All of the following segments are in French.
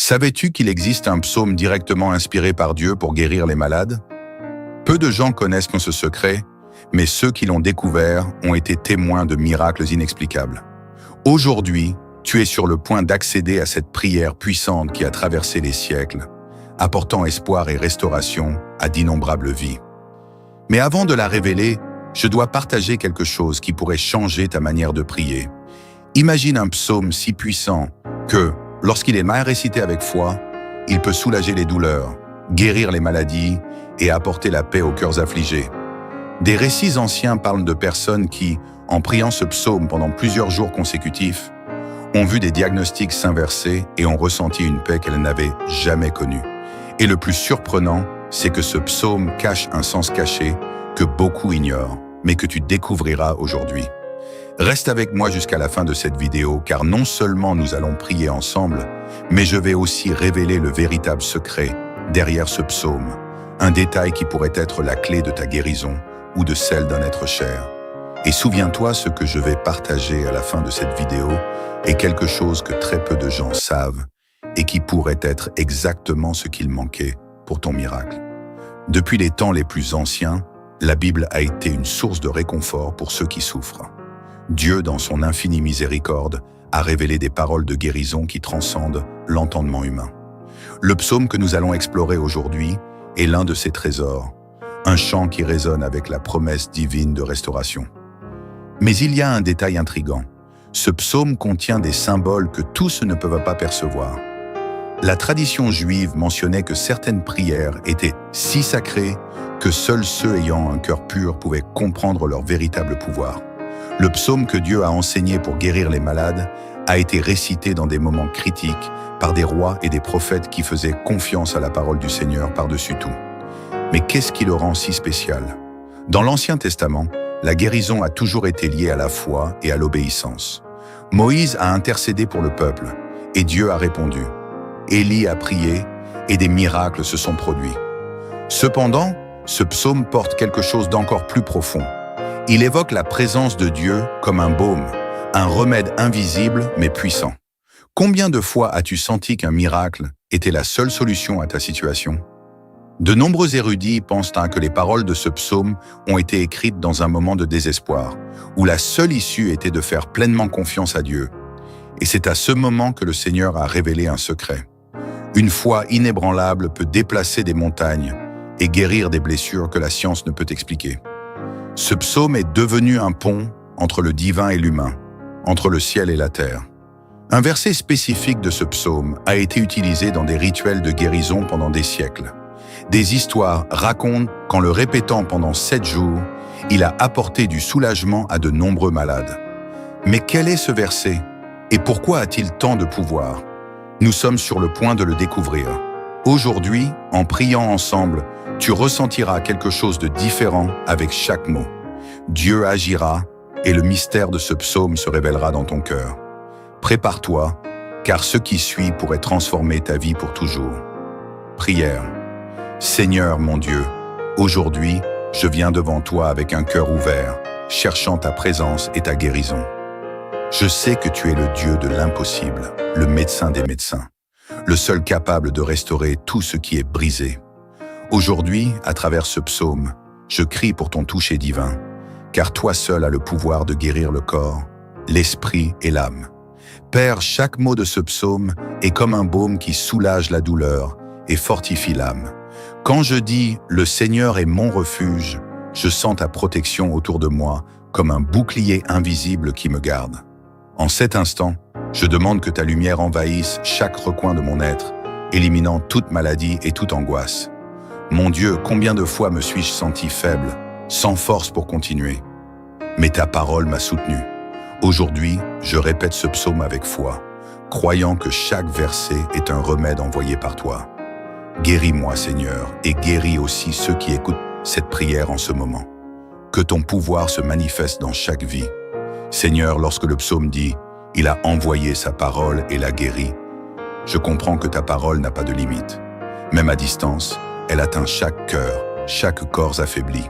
Savais-tu qu'il existe un psaume directement inspiré par Dieu pour guérir les malades? Peu de gens connaissent ce secret, mais ceux qui l'ont découvert ont été témoins de miracles inexplicables. Aujourd'hui, tu es sur le point d'accéder à cette prière puissante qui a traversé les siècles, apportant espoir et restauration à d'innombrables vies. Mais avant de la révéler, je dois partager quelque chose qui pourrait changer ta manière de prier. Imagine un psaume si puissant que, lorsqu'il est mal récité avec foi, il peut soulager les douleurs, guérir les maladies et apporter la paix aux cœurs affligés. Des récits anciens parlent de personnes qui, en priant ce psaume pendant plusieurs jours consécutifs, ont vu des diagnostics s'inverser et ont ressenti une paix qu'elles n'avaient jamais connue. Et le plus surprenant, c'est que ce psaume cache un sens caché que beaucoup ignorent, mais que tu découvriras aujourd'hui. Reste avec moi jusqu'à la fin de cette vidéo, car non seulement nous allons prier ensemble, mais je vais aussi révéler le véritable secret derrière ce psaume, un détail qui pourrait être la clé de ta guérison ou de celle d'un être cher. Et souviens-toi, ce que je vais partager à la fin de cette vidéo est quelque chose que très peu de gens savent et qui pourrait être exactement ce qu'il manquait pour ton miracle. Depuis les temps les plus anciens, la Bible a été une source de réconfort pour ceux qui souffrent. Dieu, dans son infinie miséricorde, a révélé des paroles de guérison qui transcendent l'entendement humain. Le psaume que nous allons explorer aujourd'hui est l'un de ces trésors, un chant qui résonne avec la promesse divine de restauration. Mais il y a un détail intrigant. Ce psaume contient des symboles que tous ne peuvent pas percevoir. La tradition juive mentionnait que certaines prières étaient si sacrées que seuls ceux ayant un cœur pur pouvaient comprendre leur véritable pouvoir. Le psaume que Dieu a enseigné pour guérir les malades a été récité dans des moments critiques par des rois et des prophètes qui faisaient confiance à la parole du Seigneur par-dessus tout. Mais qu'est-ce qui le rend si spécial? Dans l'Ancien Testament, la guérison a toujours été liée à la foi et à l'obéissance. Moïse a intercédé pour le peuple, et Dieu a répondu. Élie a prié, et des miracles se sont produits. Cependant, ce psaume porte quelque chose d'encore plus profond. Il évoque la présence de Dieu comme un baume, un remède invisible mais puissant. Combien de fois as-tu senti qu'un miracle était la seule solution à ta situation? De nombreux érudits pensent que les paroles de ce psaume ont été écrites dans un moment de désespoir, où la seule issue était de faire pleinement confiance à Dieu. Et c'est à ce moment que le Seigneur a révélé un secret. Une foi inébranlable peut déplacer des montagnes et guérir des blessures que la science ne peut expliquer. Ce psaume est devenu un pont entre le divin et l'humain, entre le ciel et la terre. Un verset spécifique de ce psaume a été utilisé dans des rituels de guérison pendant des siècles. Des histoires racontent qu'en le répétant pendant 7 jours, il a apporté du soulagement à de nombreux malades. Mais quel est ce verset? Et pourquoi a-t-il tant de pouvoir? Nous sommes sur le point de le découvrir. Aujourd'hui, en priant ensemble, tu ressentiras quelque chose de différent avec chaque mot. Dieu agira et le mystère de ce psaume se révélera dans ton cœur. Prépare-toi, car ce qui suit pourrait transformer ta vie pour toujours. Prière. Seigneur mon Dieu, aujourd'hui, je viens devant toi avec un cœur ouvert, cherchant ta présence et ta guérison. Je sais que tu es le Dieu de l'impossible, le médecin des médecins, le seul capable de restaurer tout ce qui est brisé. Aujourd'hui, à travers ce psaume, je crie pour ton toucher divin, car toi seul as le pouvoir de guérir le corps, l'esprit et l'âme. Père, chaque mot de ce psaume est comme un baume qui soulage la douleur et fortifie l'âme. Quand je dis « Le Seigneur est mon refuge », je sens ta protection autour de moi comme un bouclier invisible qui me garde. En cet instant, je demande que ta lumière envahisse chaque recoin de mon être, éliminant toute maladie et toute angoisse. Mon Dieu, combien de fois me suis-je senti faible, sans force pour continuer? Mais ta parole m'a soutenu. Aujourd'hui, je répète ce psaume avec foi, croyant que chaque verset est un remède envoyé par toi. Guéris-moi, Seigneur, et guéris aussi ceux qui écoutent cette prière en ce moment. Que ton pouvoir se manifeste dans chaque vie. Seigneur, lorsque le psaume dit « Il a envoyé sa parole et l'a guéri », je comprends que ta parole n'a pas de limite. Même à distance, elle atteint chaque cœur, chaque corps affaibli.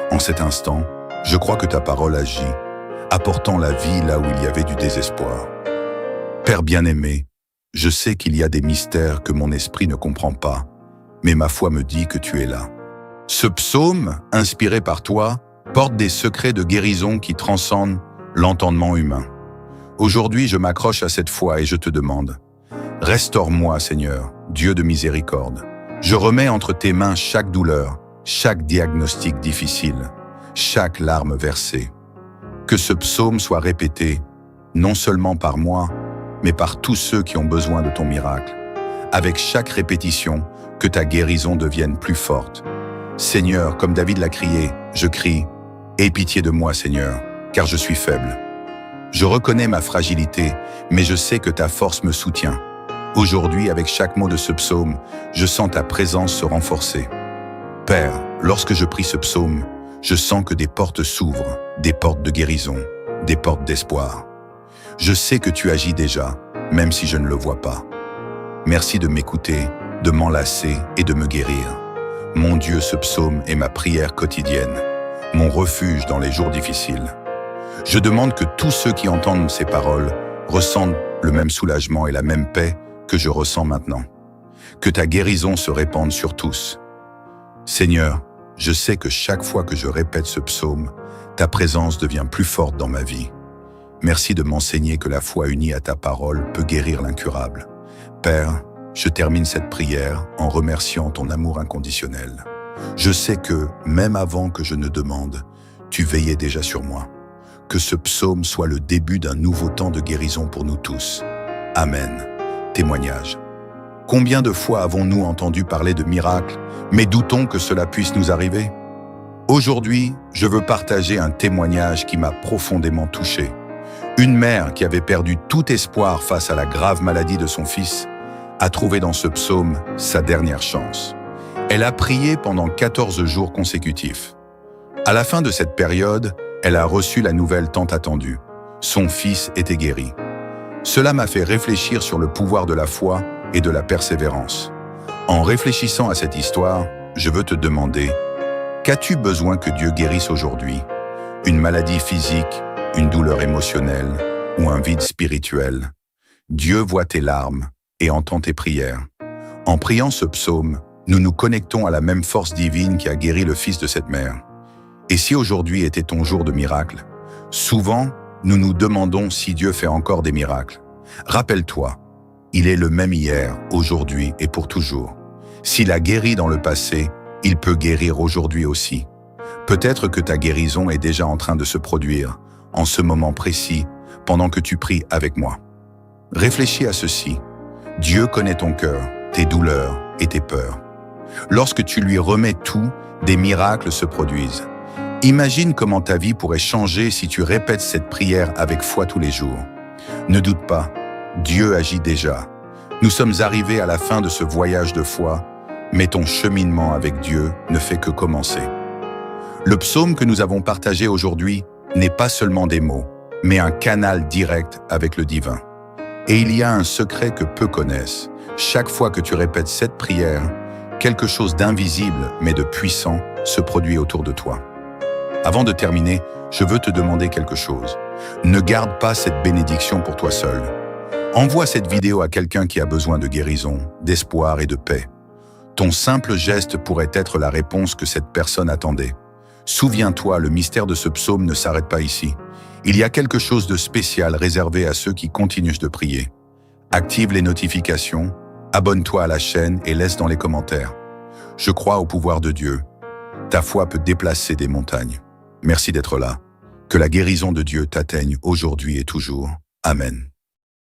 En cet instant, je crois que ta parole agit, apportant la vie là où il y avait du désespoir. Père bien-aimé, Je sais qu'il y a des mystères que mon esprit ne comprend pas, mais ma foi me dit que tu es là. Ce psaume, inspiré par toi, porte des secrets de guérison qui transcendent l'entendement humain. Aujourd'hui, je m'accroche à cette foi et je te demande, restaure-moi, Seigneur, Dieu de miséricorde. Je remets entre tes mains chaque douleur, chaque diagnostic difficile, chaque larme versée. Que ce psaume soit répété, non seulement par moi, mais par tous ceux qui ont besoin de ton miracle. Avec chaque répétition, que ta guérison devienne plus forte. Seigneur, comme David l'a crié, je crie, aie pitié de moi, Seigneur, car je suis faible. Je reconnais ma fragilité, mais je sais que ta force me soutient. Aujourd'hui, avec chaque mot de ce psaume, je sens ta présence se renforcer. Père, lorsque je prie ce psaume, je sens que des portes s'ouvrent, des portes de guérison, des portes d'espoir. Je sais que tu agis déjà, même si je ne le vois pas. Merci de m'écouter, de m'enlacer et de me guérir. Mon Dieu, ce psaume est ma prière quotidienne, mon refuge dans les jours difficiles. Je demande que tous ceux qui entendent ces paroles ressentent le même soulagement et la même paix que je ressens maintenant. Que ta guérison se répande sur tous. Seigneur, je sais que chaque fois que je répète ce psaume, ta présence devient plus forte dans ma vie. Merci de m'enseigner que la foi unie à ta parole peut guérir l'incurable. Père, je termine cette prière en remerciant ton amour inconditionnel. Je sais que, même avant que je ne demande, tu veillais déjà sur moi. Que ce psaume soit le début d'un nouveau temps de guérison pour nous tous. Amen. Témoignage. Combien de fois avons-nous entendu parler de miracles, mais doutons que cela puisse nous arriver? Aujourd'hui, je veux partager un témoignage qui m'a profondément touché. Une mère qui avait perdu tout espoir face à la grave maladie de son fils a trouvé dans ce psaume sa dernière chance. Elle a prié pendant 14 jours consécutifs. À la fin de cette période, elle a reçu la nouvelle tant attendue. Son fils était guéri. Cela m'a fait réfléchir sur le pouvoir de la foi et de la persévérance. En réfléchissant à cette histoire, je veux te demander, qu'as-tu besoin que Dieu guérisse aujourd'hui? Une maladie physique, une douleur émotionnelle ou un vide spirituel? Dieu voit tes larmes et entend tes prières. En priant ce psaume, nous nous connectons à la même force divine qui a guéri le fils de cette mère. Et si aujourd'hui était ton jour de miracle? Souvent, nous nous demandons si Dieu fait encore des miracles. Rappelle-toi, il est le même hier, aujourd'hui et pour toujours. S'il a guéri dans le passé, il peut guérir aujourd'hui aussi. Peut-être que ta guérison est déjà en train de se produire, en ce moment précis, pendant que tu pries avec moi. Réfléchis à ceci. Dieu connaît ton cœur, tes douleurs et tes peurs. Lorsque tu lui remets tout, des miracles se produisent. Imagine comment ta vie pourrait changer si tu répètes cette prière avec foi tous les jours. Ne doute pas, Dieu agit déjà. Nous sommes arrivés à la fin de ce voyage de foi, mais ton cheminement avec Dieu ne fait que commencer. Le psaume que nous avons partagé aujourd'hui n'est pas seulement des mots, mais un canal direct avec le divin. Et il y a un secret que peu connaissent. Chaque fois que tu répètes cette prière, quelque chose d'invisible mais de puissant se produit autour de toi. Avant de terminer, je veux te demander quelque chose. Ne garde pas cette bénédiction pour toi seul. Envoie cette vidéo à quelqu'un qui a besoin de guérison, d'espoir et de paix. Ton simple geste pourrait être la réponse que cette personne attendait. Souviens-toi, le mystère de ce psaume ne s'arrête pas ici. Il y a quelque chose de spécial réservé à ceux qui continuent de prier. Active les notifications, abonne-toi à la chaîne et laisse dans les commentaires. Je crois au pouvoir de Dieu. Ta foi peut déplacer des montagnes. Merci d'être là. Que la guérison de Dieu t'atteigne aujourd'hui et toujours. Amen.